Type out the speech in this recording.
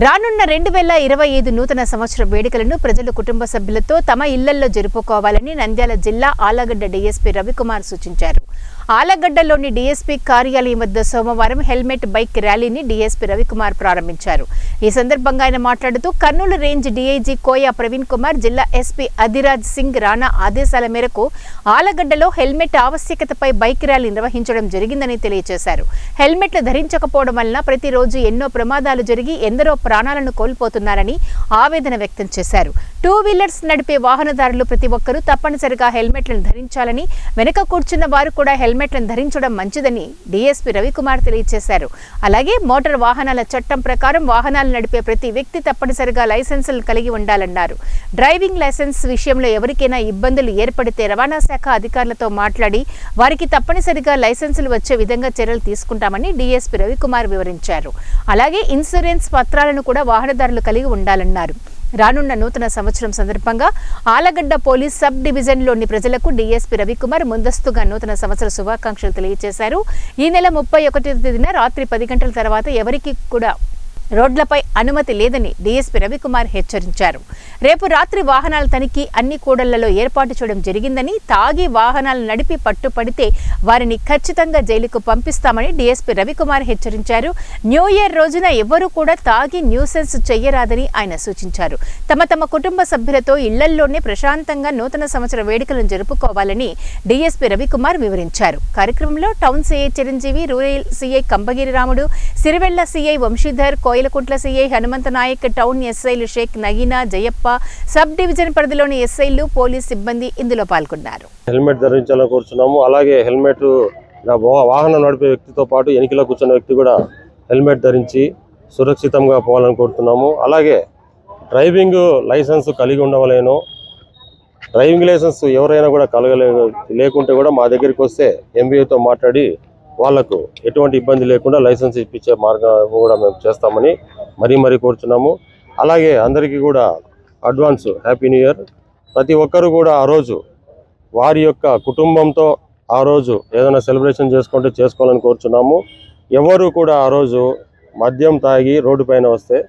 రానున్న 2025 నూతన సంవత్సర వేడుకలను ప్రజలు కుటుంబ సభ్యులతో తమ ఇళ్లల్లో జరుపుకోవాలని నంద్యాల జిల్లా ఆళ్లగడ్డ డీఎస్పీ రవికుమార్ సూచించారు. ఆళ్లగడ్డలోని డీఎస్పీ కార్యాలయం వద్ద సోమవారం హెల్మెట్ బైక్ ర్యాలీని డీఎస్పీ రవికుమార్ ప్రారంభించారు. ఈ సందర్భంగా ఆయన మాట్లాడుతూ కర్నూలు రేంజ్ డీఐజీ కోయా ప్రవీణ్ కుమార్, జిల్లా ఎస్పీ అదిరాజ్ సింగ్ రాణా ఆదేశాల మేరకు ఆళ్లగడ్డలో హెల్మెట్ ఆవశ్యకతపై బైక్ ర్యాలీ నిర్వహించడం జరిగిందని తెలియజేశారు. హెల్మెట్లు ధరించకపోవడం వలన ప్రతిరోజు ఎన్నో ప్రమాదాలు జరిగి ఎందరో ప్రాణాలను కోల్పోతున్నారని ఆవేదన వ్యక్తం చేశారు. టూ వీలర్స్ నడిపే వాహనదారులు ప్రతి ఒక్కరూ తప్పనిసరిగా హెల్మెట్లను ధరించాలని, వెనుక కూర్చున్న వారు కూడా హెల్మెట్లను ధరించడం మంచిదని డీఎస్పీ రవికుమార్ తెలియజేశారు. అలాగే మోటార్ వాహనాల చట్టం ప్రకారం వాహనాలు నడిపే ప్రతి వ్యక్తి తప్పనిసరిగా లైసెన్సులు కలిగి ఉండాలన్నారు. డ్రైవింగ్ లైసెన్స్ విషయంలో ఎవరికైనా ఇబ్బందులు ఏర్పడితే రవాణా శాఖ అధికారులతో మాట్లాడి వారికి తప్పనిసరిగా లైసెన్సులు వచ్చే విధంగా చర్యలు తీసుకుంటామని డీఎస్పీ రవికుమార్ వివరించారు. అలాగే ఇన్సూరెన్స్ పత్రాలను కూడా వాహనదారులు కలిగి ఉండాలన్నారు. రానున్న నూతన సంవత్సరం సందర్భంగా ఆళ్లగడ్డ పోలీస్ సబ్ డివిజన్లోని ప్రజలకు డీఎస్పీ రవికుమార్ ముందస్తుగా నూతన సంవత్సర శుభాకాంక్షలు తెలియజేశారు. ఈ నెల 31వ తేదీన రాత్రి 10 గంటల తర్వాత ఎవరికి కూడా రోడ్లపై అనుమతి లేదని డీఎస్పీ రవికుమార్ హెచ్చరించారు. రేపు రాత్రి వాహనాల తనిఖీ అన్ని కూడళ్లలో ఏర్పాటు చేయడం జరిగిందని, తాగి వాహనాలు నడిపి పట్టుపడితే వారిని ఖచ్చితంగా జైలుకు పంపిస్తామని డీఎస్పీ రవికుమార్ హెచ్చరించారు. న్యూ ఇయర్ రోజున ఎవరూ కూడా తాగి న్యూసెన్స్ చెయ్యరాదని ఆయన సూచించారు. తమ కుటుంబ సభ్యులతో ఇళ్లల్లోనే ప్రశాంతంగా నూతన సంవత్సర వేడుకలను జరుపుకోవాలని డీఎస్పీ రవికుమార్ వివరించారు. కార్యక్రమంలో town CI Chiranjeevi, rural CI Kambagiri Ramudu, Sirivella CI Vamshidhar, Koilakuntla CI Hanumantha Nayak, town ఎస్ఐలు షేక్ నగీనా, జయప్ప, సబ్ డివిజన్ పరిధిలోని ఎస్ఐలు, పోలీస్ సిబ్బంది ఇందులో పాల్గొన్నారు. హెల్మెట్ ధరించాలని కోరుచున్నాము. అలాగే హెల్మెట్ వాహనం నడిపే వ్యక్తితో పాటు వెనుకలో కూర్చున్న వ్యక్తి కూడా హెల్మెట్ ధరించి సురక్షితంగా పోవాలని కోరుతున్నాము. అలాగే డ్రైవింగ్ లైసెన్స్ కలిగి ఉండవలేను. డ్రైవింగ్ లైసెన్స్ ఎవరైనా కూడా లేకుంటే కూడా మా దగ్గరికి వస్తే ఎంబీఏతో మాట్లాడి వాళ్లకు ఎటువంటి ఇబ్బంది లేకుండా లైసెన్స్ ఇప్పించే మార్గం కూడా మేము చేస్తామని మరీ కోరుచున్నాము. అలాగే అందరికీ కూడా అడ్వాన్స్ హ్యాపీ న్యూ ఇయర్. ప్రతి ఒక్కరు కూడా ఆ రోజు వారి యొక్క కుటుంబంతో ఆ రోజు ఏదైనా సెలబ్రేషన్ చేసుకోవాలని కోరుచున్నాము. ఎవరు కూడా ఆ రోజు మద్యం తాగి రోడ్డు పైన వస్తే